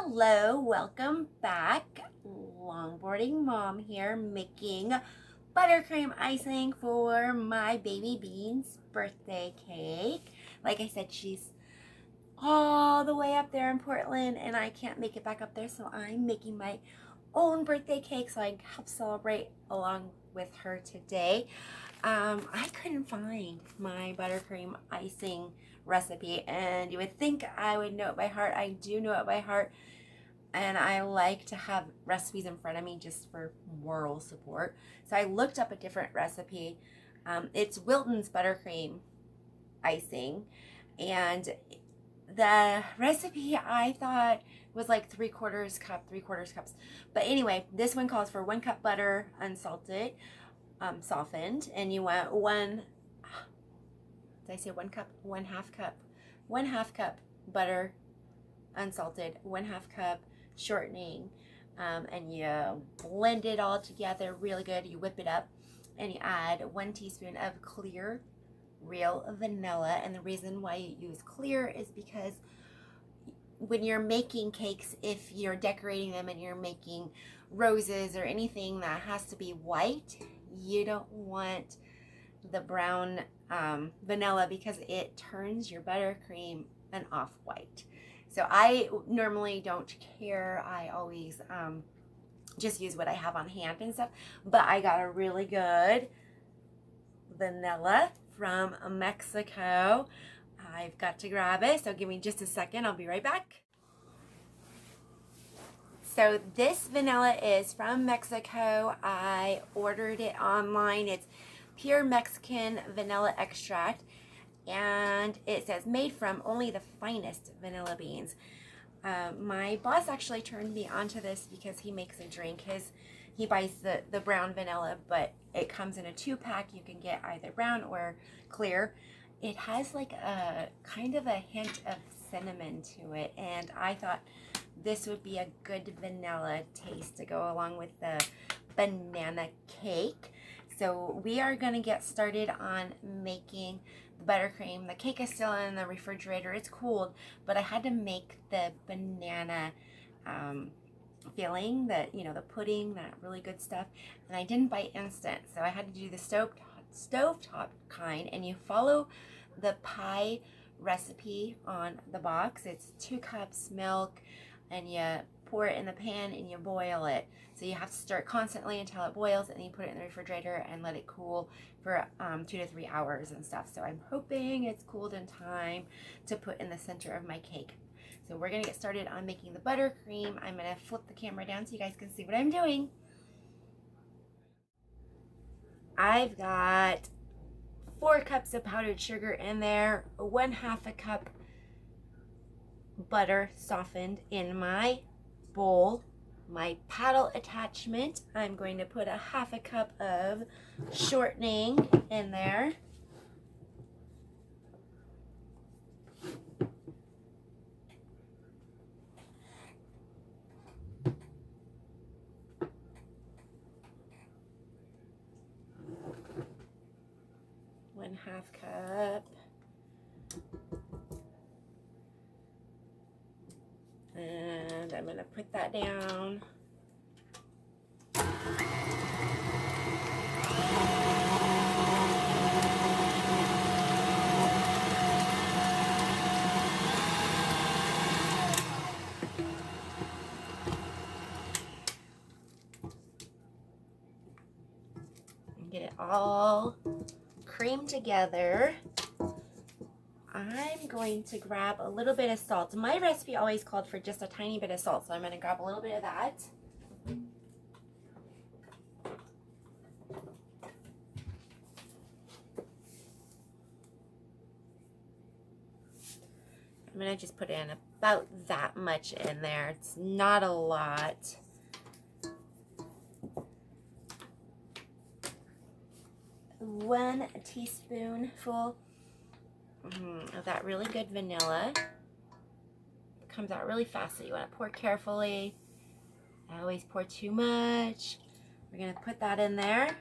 Hello, welcome back. Longboarding mom here making buttercream icing for my baby Bean's birthday cake. Like I said, she's all the way up there in Portland and I can't make it back up there, so I'm making my own birthday cake so I can help celebrate along with her today. I couldn't find my buttercream icing recipe, and you would think I would know it by heart. I do know it by heart, and I like to have recipes in front of me just for moral support. So I looked up a different recipe. It's Wilton's buttercream icing, and the recipe I thought was like 3/4 cups. But anyway, this one calls for 1 cup butter, unsalted, softened, and you want did I say 1 cup? 1/2 cup. 1/2 cup butter, unsalted, 1/2 cup shortening, and you blend it all together really good. You whip it up, and you add 1 teaspoon of clear real vanilla. And the reason why you use clear is because when you're making cakes, if you're decorating them and you're making roses or anything that has to be white, you don't want the brown vanilla because it turns your buttercream an off-white. So I normally don't care. I always just use what I have on hand and stuff. But I got a really good vanilla from Mexico. I've got to grab it, so give me just a second. I'll be right back. So this vanilla is from Mexico. I ordered it online. It's pure Mexican vanilla extract, and it says made from only the finest vanilla beans. My boss actually turned me onto this because he makes a drink. He buys the brown vanilla, but it comes in a 2-pack. You can get either brown or clear. It has like a kind of a hint of cinnamon to it, and I thought this would be a good vanilla taste to go along with the banana cake. So we are going to get started on making the buttercream. The cake is still in the refrigerator. It's cooled, but I had to make the banana filling, the pudding, that really good stuff, and I didn't buy instant, so I had to do the stovetop kind. And you follow the pie recipe on the box. It's 2 cups milk, and you pour it in the pan and you boil it. So you have to stir it constantly until it boils, and then you put it in the refrigerator and let it cool for 2 to 3 hours and stuff. So I'm hoping it's cooled in time to put in the center of my cake. So we're gonna get started on making the buttercream. I'm gonna flip the camera down so you guys can see what I'm doing. I've got 4 cups of powdered sugar in there, 1/2 cup butter softened in my bowl. My paddle attachment, I'm going to put 1/2 cup of shortening in there. One half cup. And I'm going to put that down. And get it all creamed together. I'm going to grab a little bit of salt. My recipe always called for just a tiny bit of salt, so I'm going to grab a little bit of that. I'm going to just put in about that much in there. It's not a lot. One teaspoonful of that really good vanilla. It comes out really fast, so you want to pour carefully. I always pour too much. We're going to put that in there.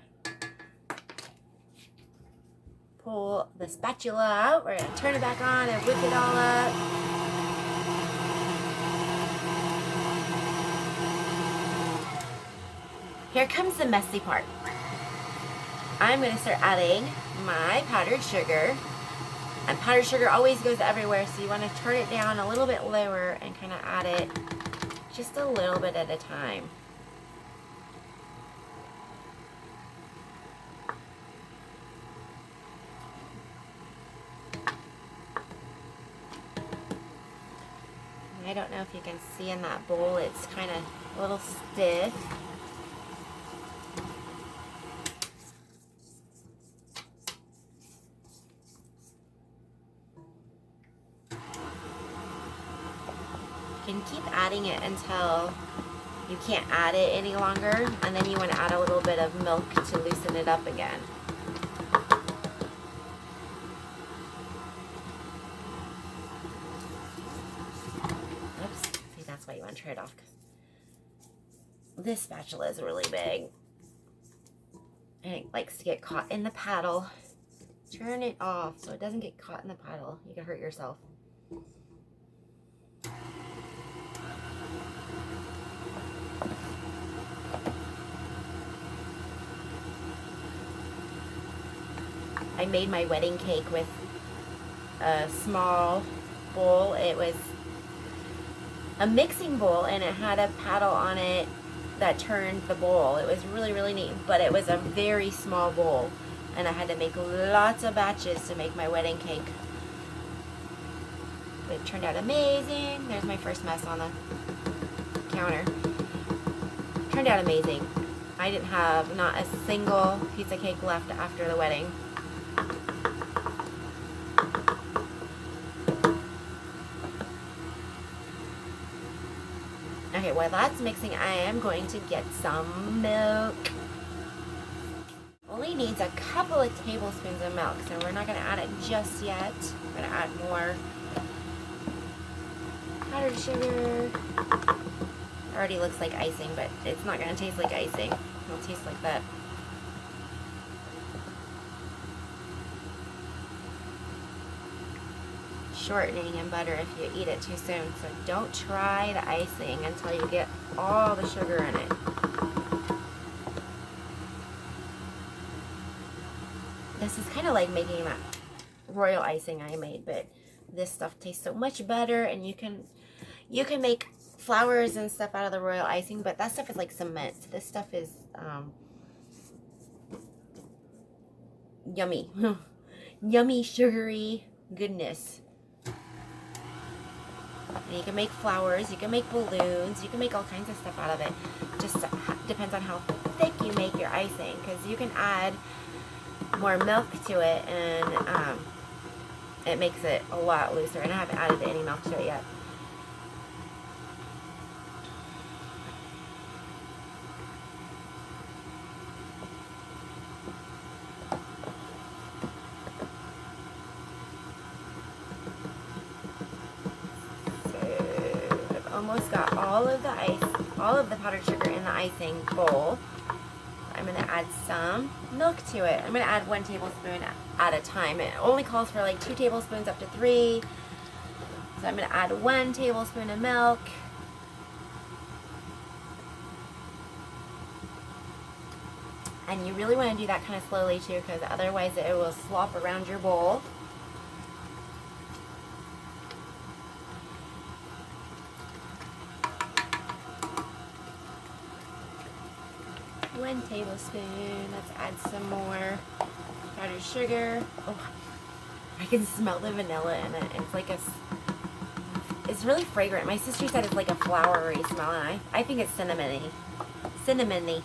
Pull the spatula out. We're going to turn it back on and whip it all up. Here comes the messy part. I'm going to start adding my powdered sugar. And powdered sugar always goes everywhere, so you want to turn it down a little bit lower and kind of add it just a little bit at a time. I don't know if you can see in that bowl, it's kind of a little stiff. You can keep adding it until you can't add it any longer, and then you want to add a little bit of milk to loosen it up again. Oops, see, that's why you want to try it off. This spatula is really big, and it likes to get caught in the paddle. Turn it off so it doesn't get caught in the paddle. You can hurt yourself. I made my wedding cake with a small bowl. It was a mixing bowl, and it had a paddle on it that turned the bowl. It was really, really neat, but it was a very small bowl, and I had to make lots of batches to make my wedding cake. But it turned out amazing. There's my first mess on the counter. Turned out amazing. I didn't have not a single piece of cake left after the wedding. Okay, while that's mixing, I am going to get some milk. Only needs a couple of tablespoons of milk, so we're not going to add it just yet. We're going to add more powdered sugar. Already looks like icing, but it's not going to taste like icing. It'll taste like that. Shortening and butter if you eat it too soon. So don't try the icing until you get all the sugar in it. This is kind of like making that royal icing I made, but this stuff tastes so much better, and you can make flowers and stuff out of the royal icing, but that stuff is like cement. This stuff is yummy. Yummy, sugary goodness. And you can make flowers, you can make balloons, you can make all kinds of stuff out of it. Just depends on how thick you make your icing, because you can add more milk to it, and it makes it a lot looser. And I haven't added any milk to it yet. Almost got all of the powdered sugar in the icing bowl. I'm going to add some milk to it. I'm going to add 1 tablespoon at a time. It only calls for like 2 tablespoons up to 3. So I'm going to add 1 tablespoon of milk. And you really want to do that kind of slowly too, because otherwise it will slop around your bowl. One tablespoon. Let's add some more powdered sugar. Oh, I can smell the vanilla in it. It's really fragrant. My sister said it's like a flowery smell, and I think it's cinnamony. Cinnamony.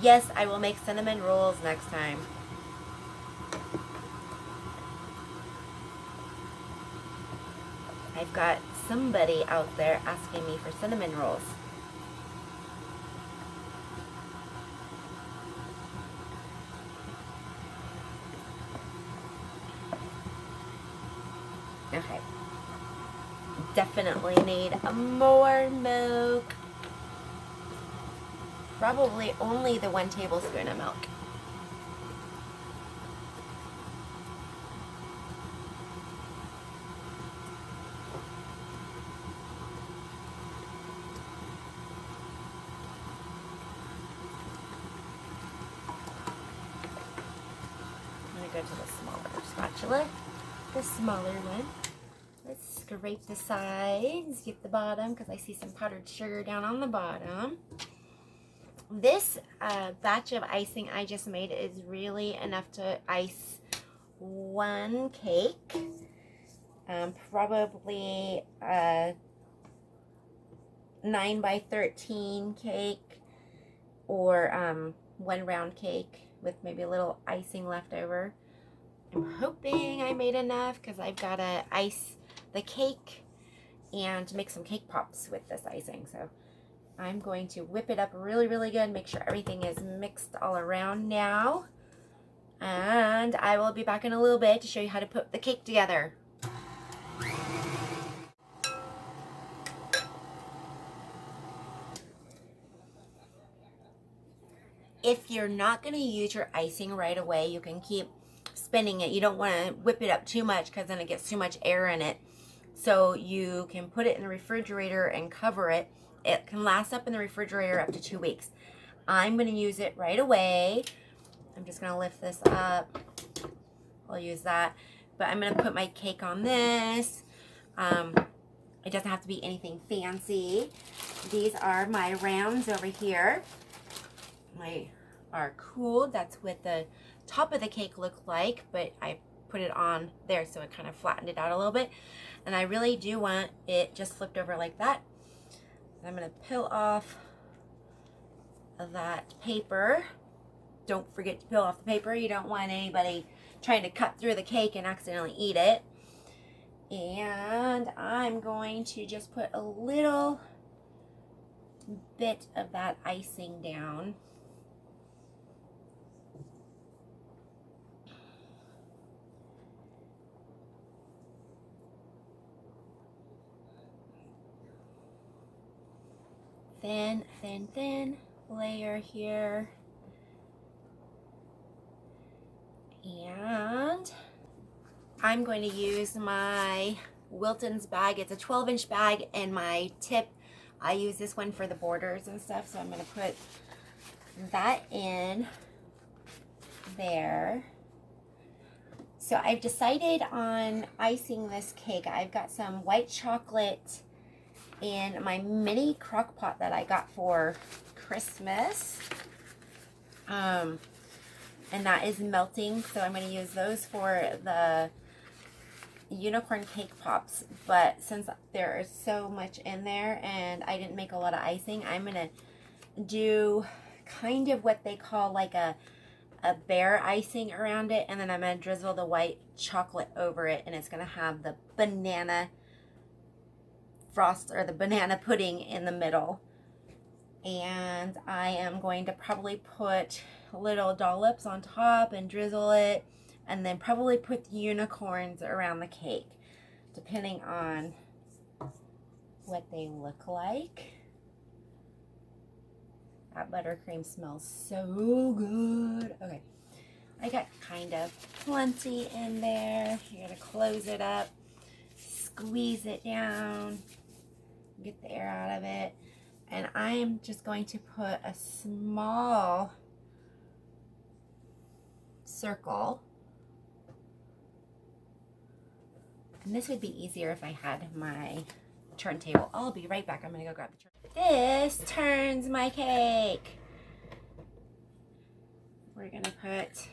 Yes, I will make cinnamon rolls next time. I've got somebody out there asking me for cinnamon rolls. Okay. Definitely need more milk. Probably only the 1 tablespoon of milk. go to the smaller spatula, the smaller one. Let's scrape the sides, get the bottom, because I see some powdered sugar down on the bottom. This batch of icing I just made is really enough to ice one cake. Probably a 9 by 13 cake, or one round cake with maybe a little icing left over. I'm hoping I made enough because I've got to ice the cake and make some cake pops with this icing. So I'm going to whip it up really, really good, make sure everything is mixed all around now. And I will be back in a little bit to show you how to put the cake together. If you're not going to use your icing right away, you can keep spinning it. You don't want to whip it up too much because then it gets too much air in it. So you can put it in the refrigerator and cover it. It can last up in the refrigerator up to 2 weeks. I'm going to use it right away. I'm just going to lift this up. I'll use that. But I'm going to put my cake on this. It doesn't have to be anything fancy. These are my rounds over here. Are cooled. That's what the top of the cake looked like, but I put it on there so it kind of flattened it out a little bit. And I really do want it just flipped over like that. I'm going to peel off that paper. Don't forget to peel off the paper. You don't want anybody trying to cut through the cake and accidentally eat it. And I'm going to just put a little bit of that icing down. Thin, thin, thin layer here. And I'm going to use my Wilton's bag. It's a 12-inch bag, and my tip, I use this one for the borders and stuff, so I'm going to put that in there. So I've decided on icing this cake. I've got some white chocolate in my mini crock pot that I got for Christmas. And that is melting, so I'm going to use those for the unicorn cake pops. But since there is so much in there and I didn't make a lot of icing, I'm going to do kind of what they call like a bare icing around it, and then I'm going to drizzle the white chocolate over it, and it's going to have the banana frost or the banana pudding in the middle. And I am going to probably put little dollops on top and drizzle it, and then probably put unicorns around the cake, depending on what they look like. That buttercream smells so good. Okay, I got kind of plenty in there. You're gonna close it up, squeeze it down, get the air out of it. And I'm just going to put a small circle. And this would be easier if I had my turntable. I'll be right back. I'm going to go grab the turntable. This turns my cake. We're going to put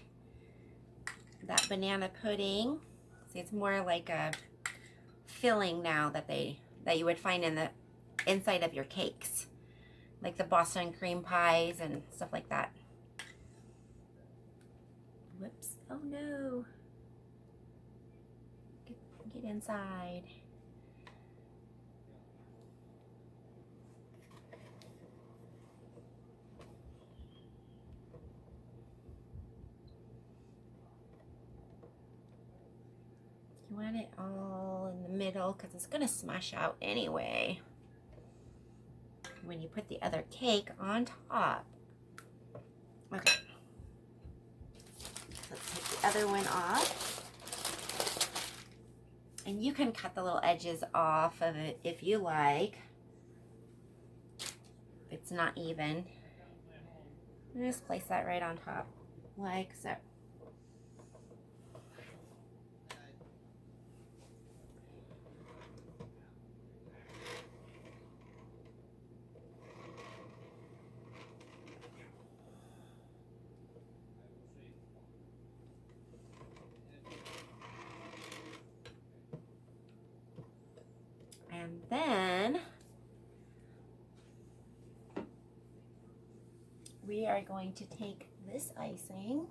that banana pudding. See, it's more like a filling now that you would find in the inside of your cakes, like the Boston cream pies and stuff like that. Whoops. Oh no. Get inside. You want it all in the middle because it's going to smash out anyway when you put the other cake on top. Okay. Let's take the other one off. And you can cut the little edges off of it if you like. If it's not even. And just place that right on top, like so. And then we are going to take this icing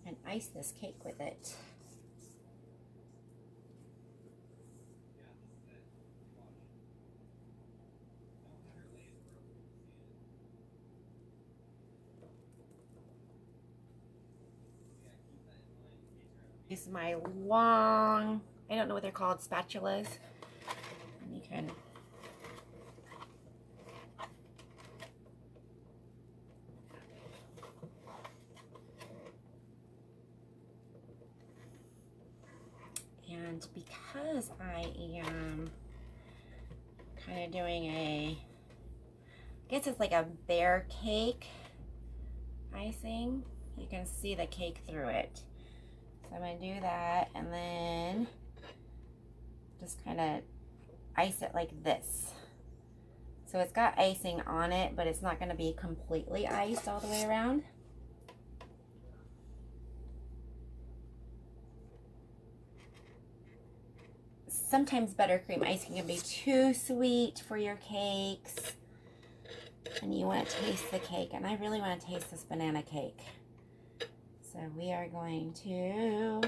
and ice this cake with it. Use my long, I don't know what they're called, spatulas. And you can and because I am kind of doing I guess it's like a bear cake icing, you can see the cake through it. So I'm going to do that and then just kind of ice it like this. So it's got icing on it, but it's not going to be completely iced all the way around. Sometimes buttercream icing can be too sweet for your cakes. And you want to taste the cake. And I really want to taste this banana cake. So we are going to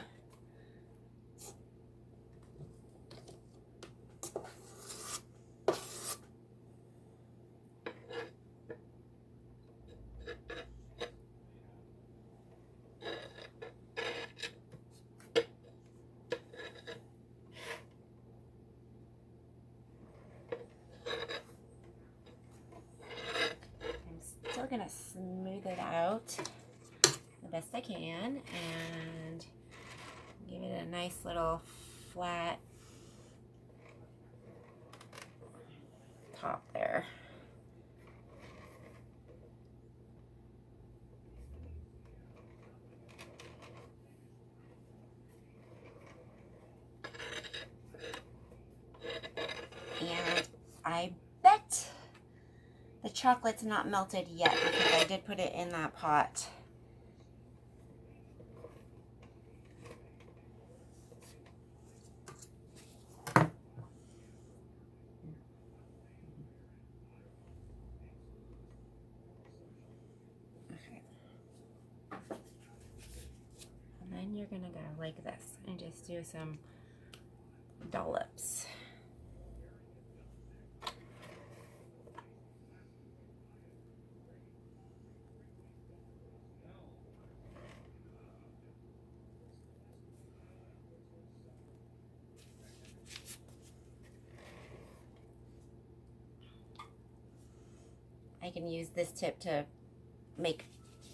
gonna smooth it out the best I can and give it a nice little flat top there. And I bet the chocolate's not melted yet because I did put it in that pot. Okay. And then you're gonna go like this and just do some dollops. I can use this tip to make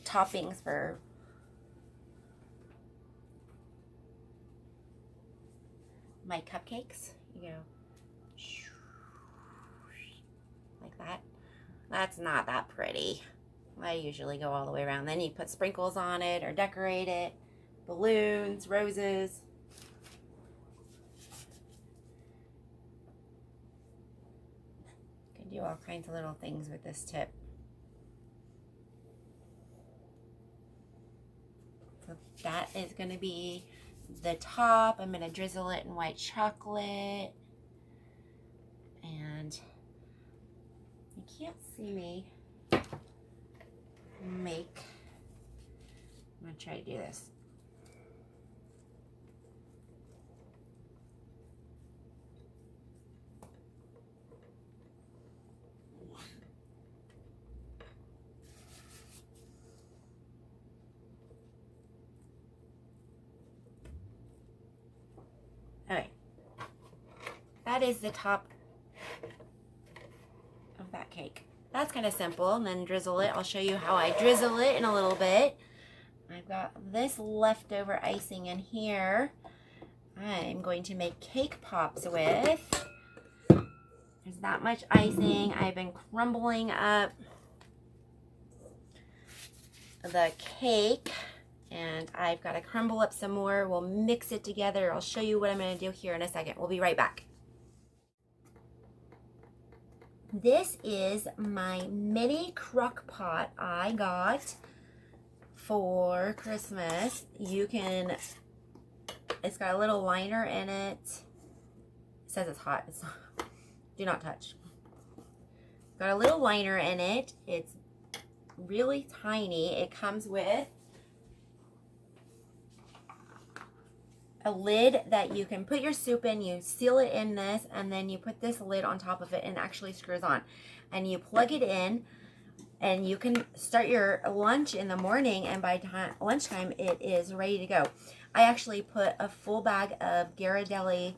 toppings for my cupcakes. You go like that. That's not that pretty. I usually go all the way around. Then you put sprinkles on it or decorate it. Balloons, roses. You can do all kinds of little things with this tip. So that is going to be the top. I'm going to drizzle it in white chocolate. And you can't see me make. I'm going to try to do this. Alright, that is the top of that cake. That's kind of simple. And then drizzle it. I'll show you how I drizzle it in a little bit. I've got this leftover icing in here. I'm going to make cake pops with. There's that much icing. I've been crumbling up the cake. And I've got to crumble up some more. We'll mix it together. I'll show you what I'm going to do here in a second. We'll be right back. This is my mini crock pot I got for Christmas. It's got a little liner in it. It says it's hot. Do not touch. Got a little liner in it. It's really tiny. It comes with a lid that you can put your soup in. You seal it in this, and then you put this lid on top of it, and it actually screws on. And you plug it in, and you can start your lunch in the morning, and by lunchtime it is ready to go. I actually put a full bag of Ghirardelli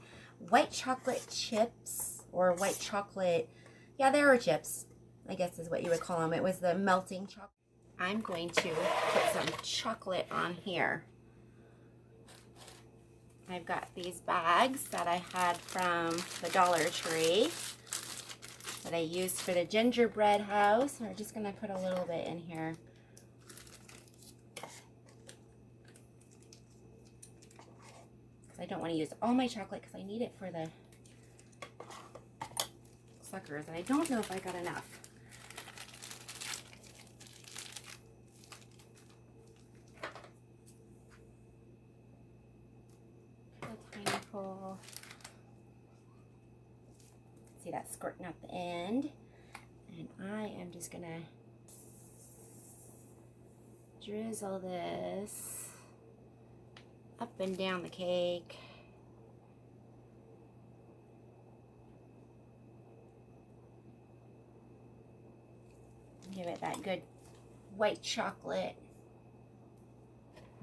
white chocolate chips, or white chocolate, yeah, they were chips, I guess is what you would call them. It was the melting chocolate. I'm going to put some chocolate on here. I've got these bags that I had from the Dollar Tree that I used for the gingerbread house. We're just gonna put a little bit in here. I don't want to use all my chocolate because I need it for the suckers, and I don't know if I got enough. A tiny pull. See that squirting out the end, and I am just gonna drizzle this up and down the cake. Give it that good white chocolate.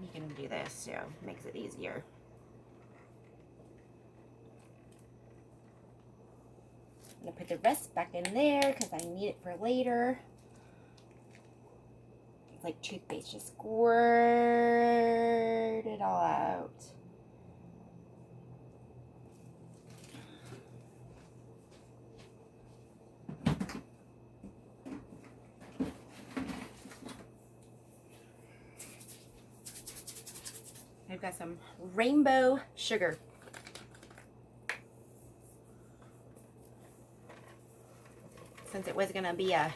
You can do this too, makes it easier. I'm gonna put the rest back in there because I need it for later. It's like toothpaste, just squirt it all out. I've got some rainbow sugar. Since it was gonna be a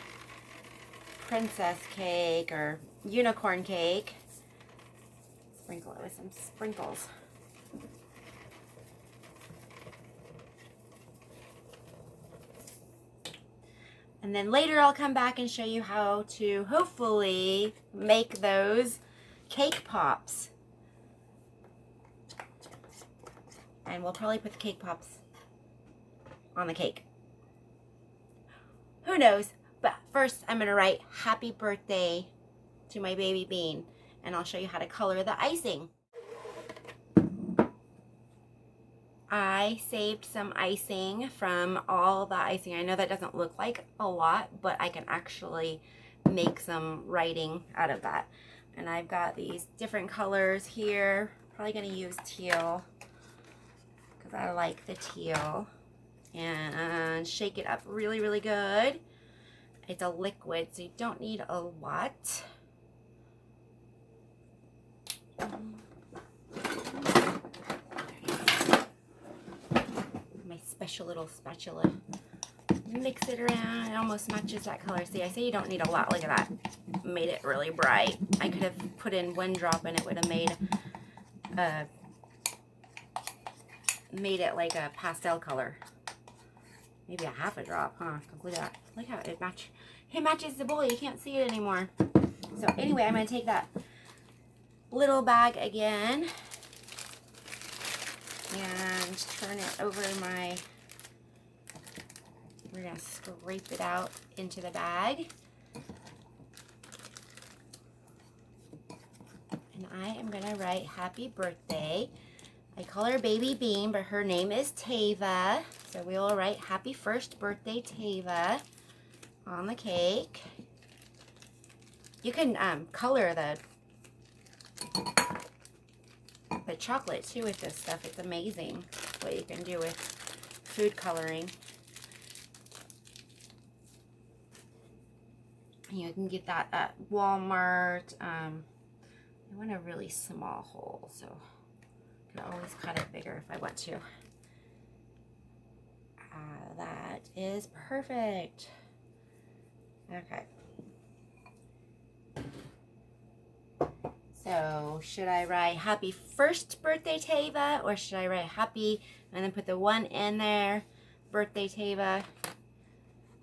princess cake or unicorn cake, sprinkle it with some sprinkles. And then later I'll come back and show you how to hopefully make those cake pops. And we'll probably put the cake pops on the cake. Who knows? But first I'm gonna write happy birthday to my baby bean, and I'll show you how to color the icing. I saved some icing from all the icing. I know that doesn't look like a lot, but I can actually make some writing out of that. And I've got these different colors here. Probably gonna use teal because I like the teal. And shake it up really, really good. It's a liquid, so you don't need a lot. My special little spatula. Mix it around. It almost matches that color. See, I say you don't need a lot. Look at that. Made it really bright. I could have put in one drop and it would have made it like a pastel color. Maybe a half a drop, huh? Look at that. Look how it matches the bowl. You can't see it anymore. So anyway, I'm going to take that little bag again and turn it over we're going to scrape it out into the bag. And I am going to write happy birthday. I call her Baby Bean, but her name is Tava. So we will write happy first birthday, Tava, on the cake. You can color the chocolate too with this stuff. It's amazing what you can do with food coloring. You can get that at Walmart. I want a really small hole, so I can always cut it bigger if I want to. That is perfect. Okay. So should I write happy first birthday, Tava, or should I write happy and then put the 1 in there, birthday, Tava?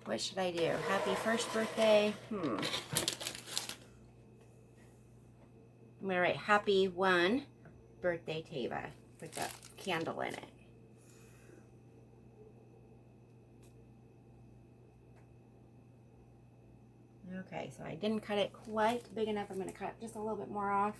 What should I do? Happy first birthday? I'm gonna write happy 1 birthday, Tava. Put that candle in it. Okay, so I didn't cut it quite big enough. I'm gonna cut just a little bit more off.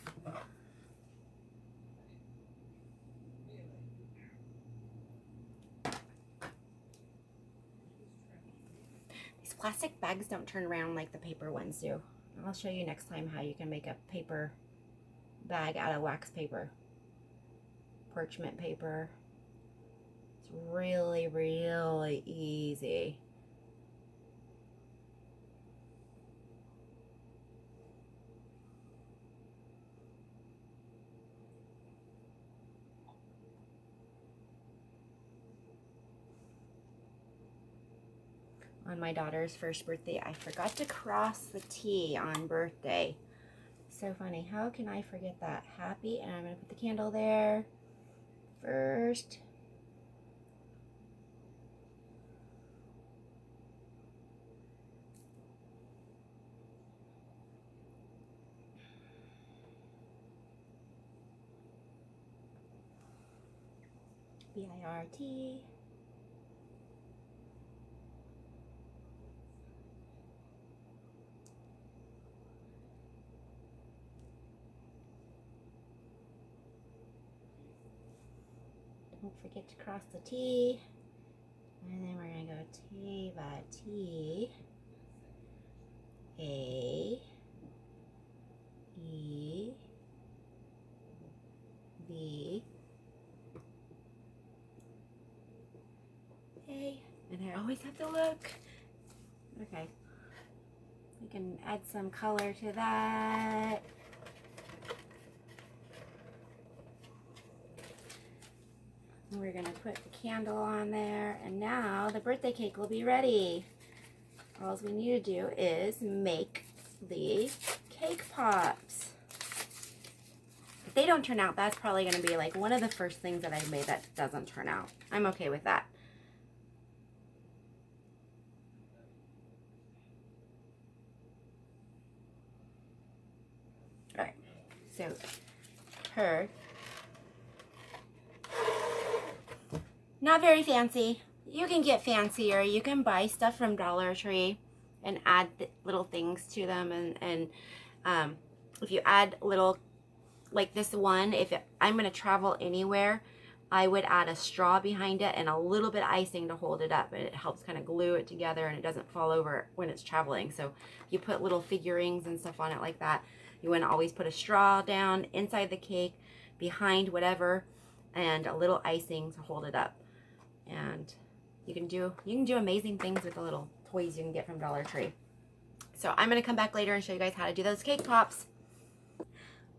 These plastic bags don't turn around like the paper ones do. I'll show you next time how you can make a paper bag out of wax paper, parchment paper. It's really, really easy. On my daughter's first birthday, I forgot to cross the T on birthday. So funny. How can I forget that? Happy, and I'm going to put the candle there first. B-I-R-T. Don't forget to cross the T. And then we're going to go Tava, T, A, E, B, A. And I always have to look. Okay. We can add some color to that. We're going to put the candle on there, and now the birthday cake will be ready. All we need to do is make the cake pops. If they don't turn out, that's probably going to be like one of the first things that I've made that doesn't turn out. I'm okay with that. All right, so her. Not very fancy. You can get fancier. You can buy stuff from Dollar Tree and add little things to them. And if you add little, like this one, I'm going to travel anywhere, I would add a straw behind it and a little bit of icing to hold it up. And it helps kind of glue it together and it doesn't fall over when it's traveling. So if you put little figurines and stuff on it like that, you want to always put a straw down inside the cake, behind whatever, and a little icing to hold it up. And you can do amazing things with the little toys you can get from Dollar Tree. So I'm going to come back later and show you guys how to do those cake pops.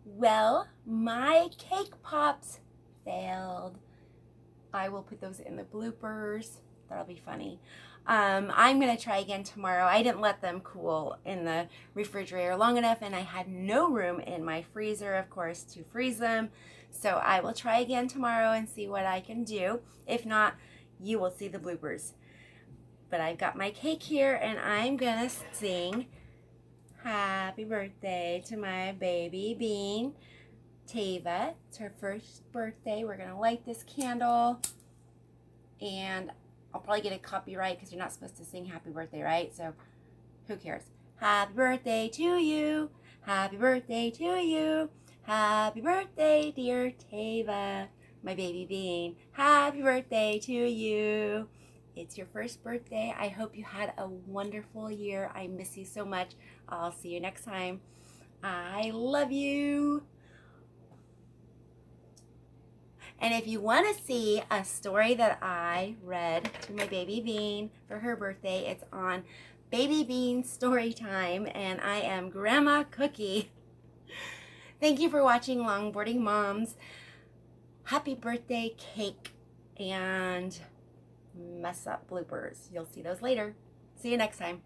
Well, my cake pops failed. I will put those in the bloopers. That'll be funny. I'm going to try again tomorrow. I didn't let them cool in the refrigerator long enough, and I had no room in my freezer, of course, to freeze them. So I will try again tomorrow and see what I can do. If not, you will see the bloopers. But I've got my cake here, and I'm gonna sing happy birthday to my baby bean, Tava. It's her first birthday. We're gonna light this candle, and I'll probably get a copyright because you're not supposed to sing happy birthday, right? So who cares? Happy birthday to you. Happy birthday to you. Happy birthday, dear Tava, my baby bean. Happy birthday to you. It's your first birthday. I hope you had a wonderful year. I miss you so much. I'll see you next time. I love you. And if you want to see a story that I read to my baby bean for her birthday, it's on BabyBeanStoryTime, and I am Grandma Cookie. Thank you for watching Longboarding Moms. Happy birthday cake, and mess up bloopers. You'll see those later. See you next time.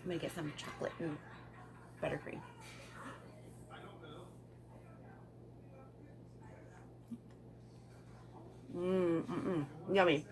I'm gonna get some chocolate and buttercream. Yummy.